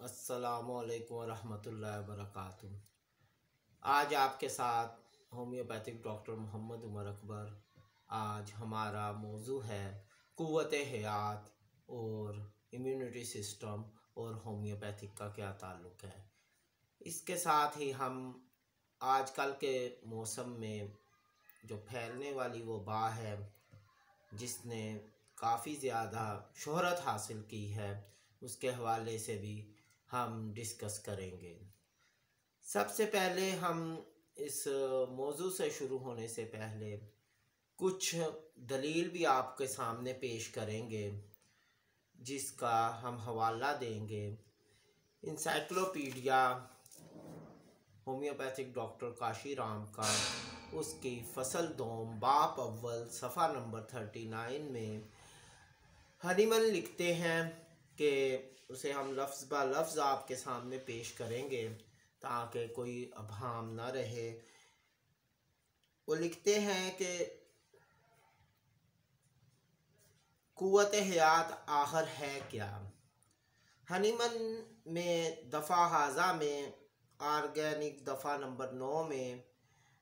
अस्सलामुअलैकुम वरहमतुल्लाहि वबरकातुहू। आज आपके साथ होम्योपैथिक डॉक्टर मोहम्मद उमर अकबर। आज हमारा मौजू है क़ुव्वत हयात और इम्यूनिटी सिस्टम और होम्योपैथिक का क्या ताल्लुक़ है। इसके साथ ही हम आजकल के मौसम में जो फैलने वाली वबा है जिसने काफ़ी ज़्यादा शोहरत हासिल की है उसके हवाले से भी हम डिस्कस करेंगे। सबसे पहले हम इस मौजू से शुरू होने से पहले कुछ दलील भी आपके सामने पेश करेंगे जिसका हम हवाला देंगे इंसाइक्लोपीडिया होम्योपैथिक डॉक्टर काशीराम का, उसकी फसल दोम बाप अव्वल सफ़ा नंबर 39 में हनीमन लिखते हैं कि उसे हम लफ्ज़ ब लफ्ज़ आपके सामने पेश करेंगे ताकि कोई अबहम ना रहे। वो लिखते हैं कि क़ुव्वत हयात आखिर है क्या। हनीमन में दफ़ा हाजा में ऑर्गेनिक दफ़ा नंबर 9 में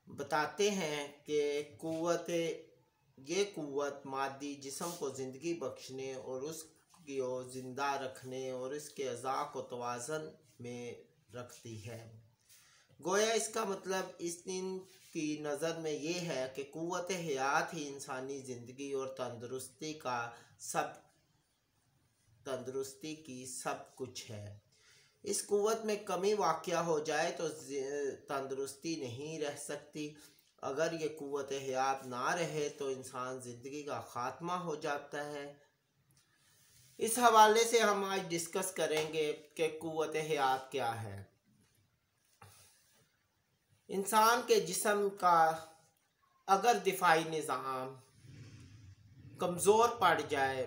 बताते हैं कि ये क़ुव्वत मादी जिस्म को ज़िंदगी बख्शने और उसको ज़िंदा रखने और इसके अज़ा को तवाज़न में रखती है। गोया इसका मतलब इस दिन की नज़र में ये है कि क़ुव्वत हयात ही इंसानी ज़िंदगी और तंदुरुस्ती की सब कुछ है। इस क़ुव्वत में कमी वाक़या हो जाए तो तंदुरुस्ती नहीं रह सकती। अगर ये क़ुव्वत हयात ना रहे तो इंसान ज़िंदगी का ख़ात्मा हो जाता है। इस हवाले से हम आज डिस्कस करेंगे कि क़ुव्वत हयात क्या है। इंसान के जिस्म का अगर दिफाई निज़ाम कमज़ोर पड़ जाए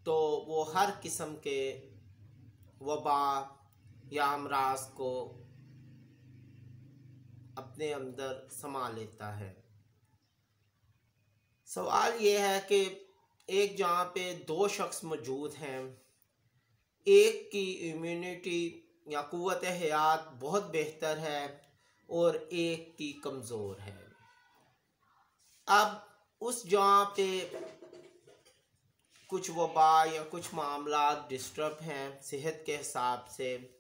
तो वो हर किस्म के वबा या अमराज को अपने अंदर समा लेता है। सवाल ये है कि एक जहाँ पे दो शख्स मौजूद हैं, एक की इम्यूनिटी या क़ुव्वत हयात बहुत बेहतर है और एक की कमज़ोर है। अब उस जहाँ पे कुछ वबा या कुछ मामला डिस्टर्ब हैं सेहत के हिसाब से,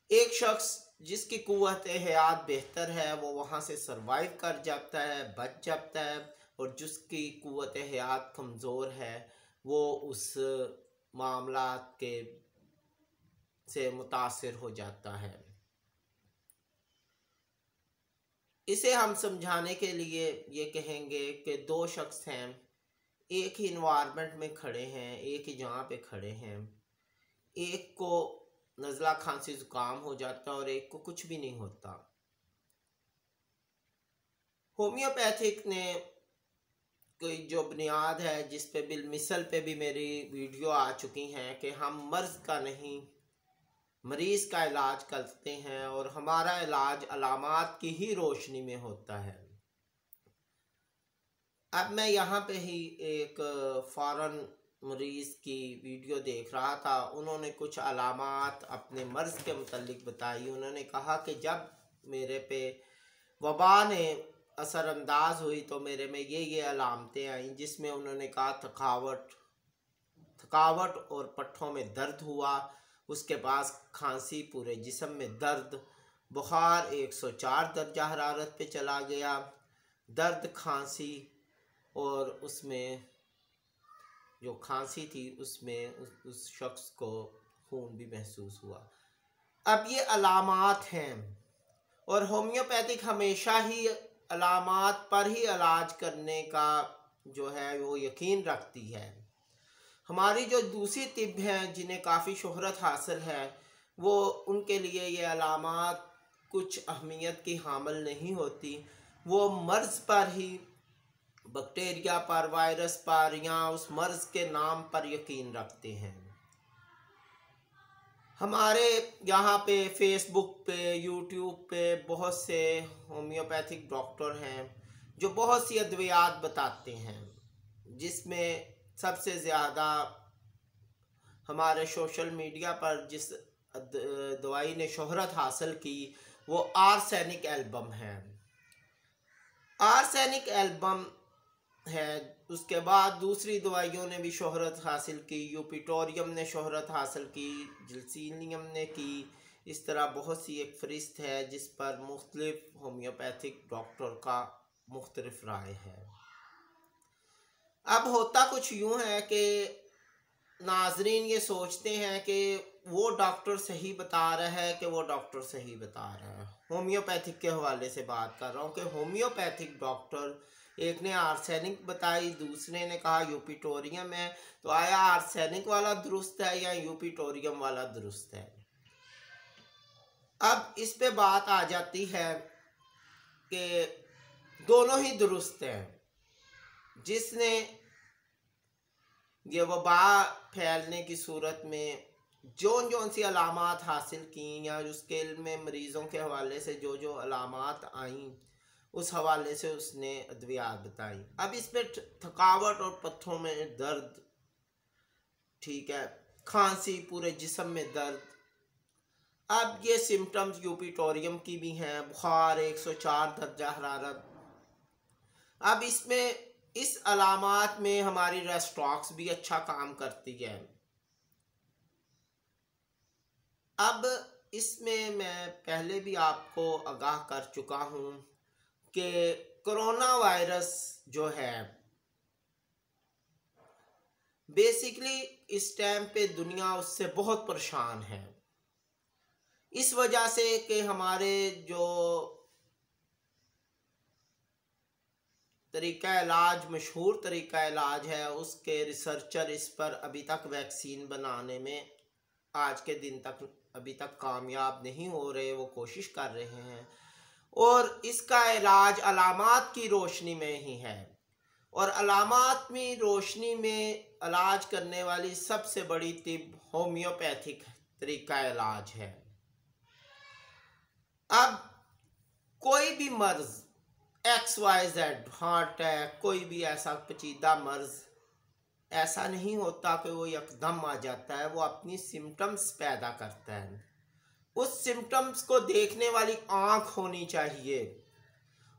एक शख्स जिसकी क़ुव्वत हयात बेहतर है वो वहाँ से सरवाइव कर जाता है, बच जाता है, और जिसकी क़ुव्वत हयात कमज़ोर है वो उस मामलात के से मुतासिर हो जाता है। इसे हम समझाने के लिए ये कहेंगे कि दो शख्स हैं, एक ही इन्वायरमेंट में खड़े हैं, एक ही जगह पे खड़े हैं। एक को नज़ला खांसी ज़ुकाम हो जाता है और एक को कुछ भी नहीं होता। होम्योपैथिक ने कोई जो बुनियाद है जिस पे बिलमिसल पे भी मेरी वीडियो आ चुकी हैं कि हम मर्ज़ का नहीं मरीज़ का इलाज करते हैं और हमारा इलाज अलामात की ही रोशनी में होता है। अब मैं यहाँ पे ही एक फ़ॉरेन मरीज़ की वीडियो देख रहा था। उन्होंने कुछ अलामात अपने मर्ज़ के मुतल्लिक बताई। उन्होंने कहा कि जब मेरे पे वबा ने असरअंदाज हुई तो मेरे में ये अलामतें आईं, जिसमें उन्होंने कहा थकावट और पट्ठों में दर्द हुआ, उसके बाद खांसी, पूरे जिस्म में दर्द, बुखार 104 दर्जा हरारत पे चला गया, दर्द, खांसी, और उसमें जो खांसी थी उसमें उस शख्स को खून भी महसूस हुआ। अब ये अलामात हैं और होम्योपैथिक हमेशा ही अलामात पर ही इलाज करने का जो है वो यकीन रखती है। हमारी जो दूसरी तिब हैं जिन्हें काफ़ी शोहरत हासिल है वो उनके लिए ये अलामात कुछ अहमियत की हामिल नहीं होती। वो मर्ज़ पर ही, बैक्टीरिया पर, वायरस पर या उस मर्ज़ के नाम पर यकीन रखते हैं। हमारे यहाँ पे फेसबुक पे, यूट्यूब पे बहुत से होम्योपैथिक डॉक्टर हैं जो बहुत सी अद्वियात बताते हैं, जिसमें सबसे ज़्यादा हमारे सोशल मीडिया पर जिस दवाई ने शोहरत हासिल की वो आर्सेनिक एल्बम है। आर्सेनिक एल्बम है। उसके बाद दूसरी दवाइयों ने भी शोहरत हासिल की, यूपिटोरियम ने शोहरत हासिल की, जिल्सीनियम ने की। इस तरह बहुत सी एक फहरिस्त है जिस पर मुख्तलिफ होम्योपैथिक डॉक्टर का मुख्तलिफ राय है। अब होता कुछ यूँ है कि नाजरीन ये सोचते हैं कि वो डॉक्टर सही बता रहा है कि वो डॉक्टर सही बता रहा है। होम्योपैथिक के हवाले से बात कर रहा हूँ कि होम्योपैथिक डॉक्टर एक ने आर्सेनिक बताई, दूसरे ने कहा यूपिटोरियम है, तो आया आर्सेनिक वाला दुरुस्त है या यूपिटोरियम वाला दुरुस्त है? अब इस पे बात आ जाती है कि दोनों ही दुरुस्त हैं। जिसने ये वबा फैलने की सूरत में जौन जौन सी अलामात हासिल की या उसके इल्म में मरीज़ों के हवाले से जो जो अलामात आईं उस हवाले से उसने अद्वियात बताई। अब इस पर थकावट और पत्थों में दर्द, ठीक है, खांसी, पूरे जिस्म में दर्द। अब ये सिम्टम्स यूपिटोरियम की भी हैं, बुखार 104 दर्जा हरारत। अब इसमें इस अलामात में हमारी रेस्टॉक्स भी अच्छा काम करती है। अब इसमें मैं पहले भी आपको आगाह कर चुका हूँ कि कोरोना वायरस जो है बेसिकली इस टाइम पे दुनिया उससे बहुत परेशान है, इस वजह से कि हमारे जो तरीका इलाज, मशहूर तरीका इलाज है, उसके रिसर्चर इस पर अभी तक वैक्सीन बनाने में आज के दिन तक अभी तक कामयाब नहीं हो रहे। वो कोशिश कर रहे हैं और इसका इलाज अलामात की रोशनी में ही है और अलामात में रोशनी में इलाज करने वाली सबसे बड़ी तिब होम्योपैथिक तरीका इलाज है। अब कोई भी मर्ज XYZ, हार्ट अटैक, कोई भी ऐसा पेचीदा मर्ज ऐसा नहीं होता कि वो एकदम आ जाता है, वो अपनी सिम्टम्स पैदा करता है। उस सिम्टम्स को देखने वाली आँख होनी चाहिए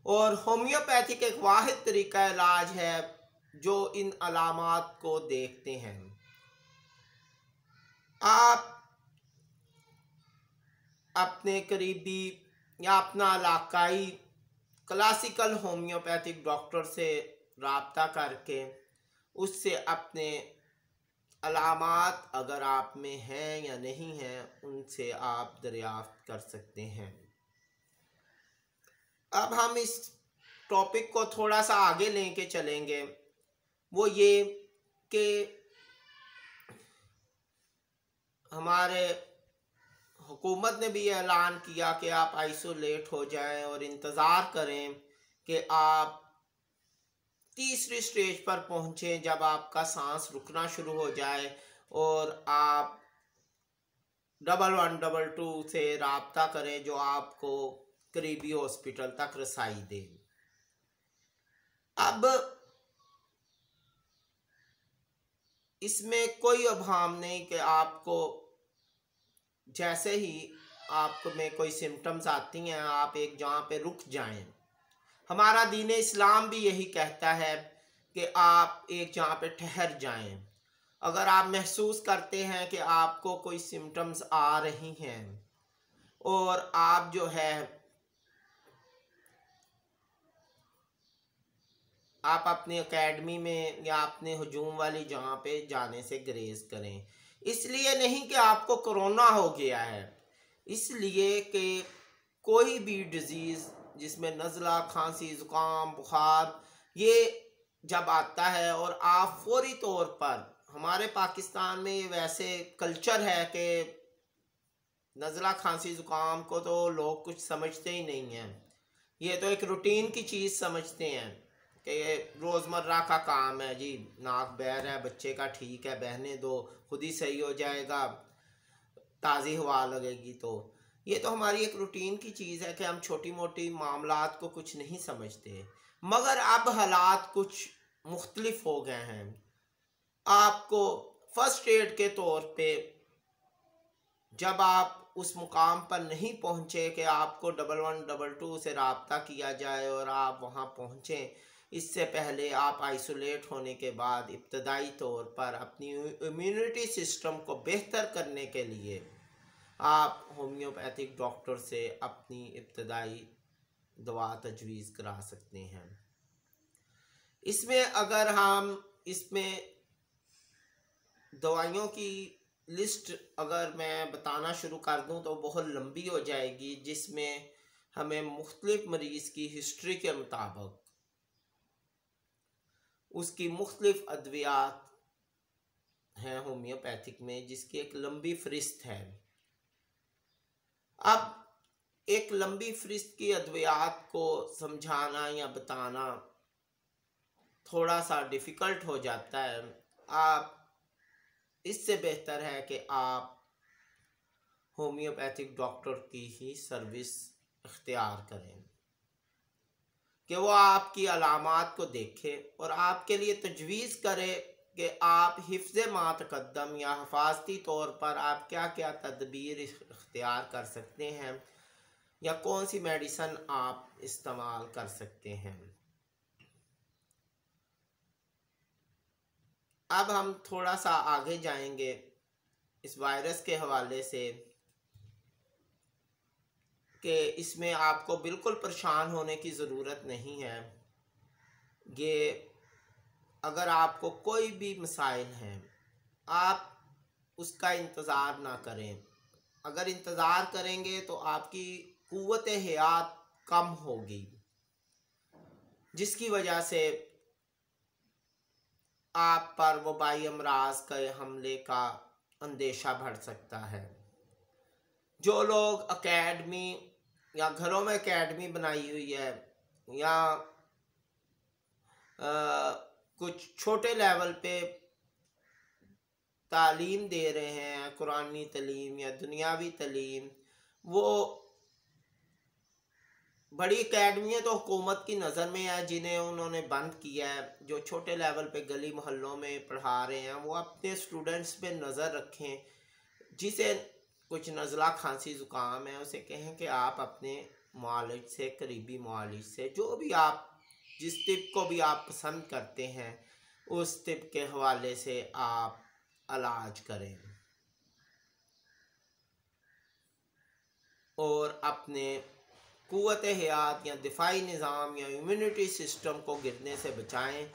और होम्योपैथिक एक वाहिद तरीका इलाज है जो इन अलामात को देखते हैं। आप अपने करीबी या अपना इलाकाई क्लासिकल होम्योपैथिक डॉक्टर से रब्ता करके उससे अपने अलामात अगर आप में हैं या नहीं हैं उनसे आप दरियाफ्त कर सकते हैं। अब हम इस टॉपिक को थोड़ा सा आगे लेके चलेंगे, वो ये कि हमारे हुकूमत ने भी ऐलान किया कि आप आइसोलेट हो जाएं और इंतज़ार करें कि आप तीसरी स्टेज पर पहुँचें जब आपका सांस रुकना शुरू हो जाए और आप 1122 से रब्ता करें जो आपको करीबी हॉस्पिटल तक रसाई दे। अब इसमें कोई अभाम नहीं कि आपको जैसे ही आपको में कोई सिम्टम्स आती हैं आप एक जगह पे रुक जाएं। हमारा दीन इस्लाम भी यही कहता है कि आप एक जगह पे ठहर जाएं। अगर आप महसूस करते हैं कि आपको कोई सिम्टम्स आ रही हैं और आप जो है आप अपनी एकेडमी में या अपने हुजूम वाली जगह पे जाने से गुरेज करें। इसलिए नहीं कि आपको कोरोना हो गया है, इसलिए कि कोई भी डिजीज़ जिसमें नज़ला, खांसी, ज़ुकाम, बुखार ये जब आता है और आप फौरी तौर पर, हमारे पाकिस्तान में वैसे कल्चर है कि नज़ला, खांसी, ज़ुकाम को तो लोग कुछ समझते ही नहीं हैं। ये तो एक रूटीन की चीज़ समझते हैं कि रोज़मर्रा का काम है जी, नाक बहर है बच्चे का, ठीक है बहने दो, खुद ही सही हो जाएगा, ताज़ी हवा लगेगी। तो ये तो हमारी एक रूटीन की चीज़ है कि हम छोटी मोटी मामलात को कुछ नहीं समझते। मगर अब हालात कुछ मुख्तलिफ हो गए हैं। आपको फर्स्ट एड के तौर पे जब आप उस मुकाम पर नहीं पहुँचे कि आपको 1112 से रब्ता किया जाए और आप वहाँ पहुँचें, इससे पहले आप आइसोलेट होने के बाद इब्तदाई तौर पर अपनी इम्यूनिटी सिस्टम को बेहतर करने के लिए आप होम्योपैथिक डॉक्टर से अपनी इब्तदाई दवा तजवीज़ करा सकते हैं। इसमें अगर हम इसमें दवाइयों की लिस्ट अगर मैं बताना शुरू कर दूं तो बहुत लंबी हो जाएगी, जिसमें हमें मुख्तलिफ मरीज़ की हिस्ट्री के मुताबिक उसकी मुख्तलिफ अद्वियात हैं होम्योपैथिक में, जिसकी एक लंबी फ़हरिस्त है। अब एक लंबी फ़हरिस्त की अद्वियात को समझाना या बताना थोड़ा सा डिफ़िकल्ट हो जाता है। आप इससे बेहतर है कि आप होम्योपैथिक डॉक्टर की ही सर्विस इख्तियार करें कि वो आपकी अलामात को देखे और आपके लिए तजवीज़ करे कि आप हिफ्ज़ मा तक़द्दम या हिफाजती तौर पर आप क्या क्या तदबीर इख्तियार कर सकते हैं या कौन सी मेडिसन आप इस्तेमाल कर सकते हैं। अब हम थोड़ा सा आगे जाएंगे इस वायरस के हवाले से कि इसमें आपको बिल्कुल परेशान होने की ज़रूरत नहीं है। ये अगर आपको कोई भी मसाइल हैं, आप उसका इंतज़ार ना करें। अगर इंतज़ार करेंगे तो आपकी क़ुव्वत हयात कम होगी, जिसकी वजह से आप पर वबाई अमराज के हमले का अंदेशा बढ़ सकता है। जो लोग एकेडमी या घरों में एकेडमी बनाई हुई है या कुछ छोटे लेवल पे तालीम दे रहे हैं, कुरानी तालीम या दुनियावी तालीम, वो बड़ी एकेडमियाँ तो हुकूमत की नज़र में है जिन्हें उन्होंने बंद किया है। जो छोटे लेवल पे गली मोहल्लों में पढ़ा रहे हैं वो अपने स्टूडेंट्स पे नज़र रखें। जिसे कुछ नज़ला खांसी ज़ुकाम है उसे कहें कि आप अपने मुआलिज से, करीबी मुआलिज से, जो भी आप जिस तिब को भी आप पसंद करते हैं उस तिब के हवाले से आप इलाज करें और अपने क़ुव्वत हयात या दिफाई निज़ाम या इम्यूनिटी सिस्टम को गिरने से बचाएं।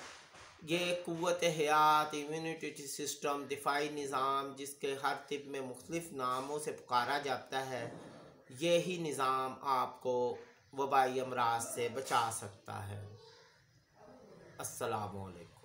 ये क़ुव्वत हयात, इम्यूनिटी सिस्टम, दिफाई निज़ाम, जिसके हर तिब में मुख्तलिफ नामों से पुकारा जाता है, ये ही निज़ाम आपको वबाई अमराज से बचा सकता है। अस्सलामु अलैकुम।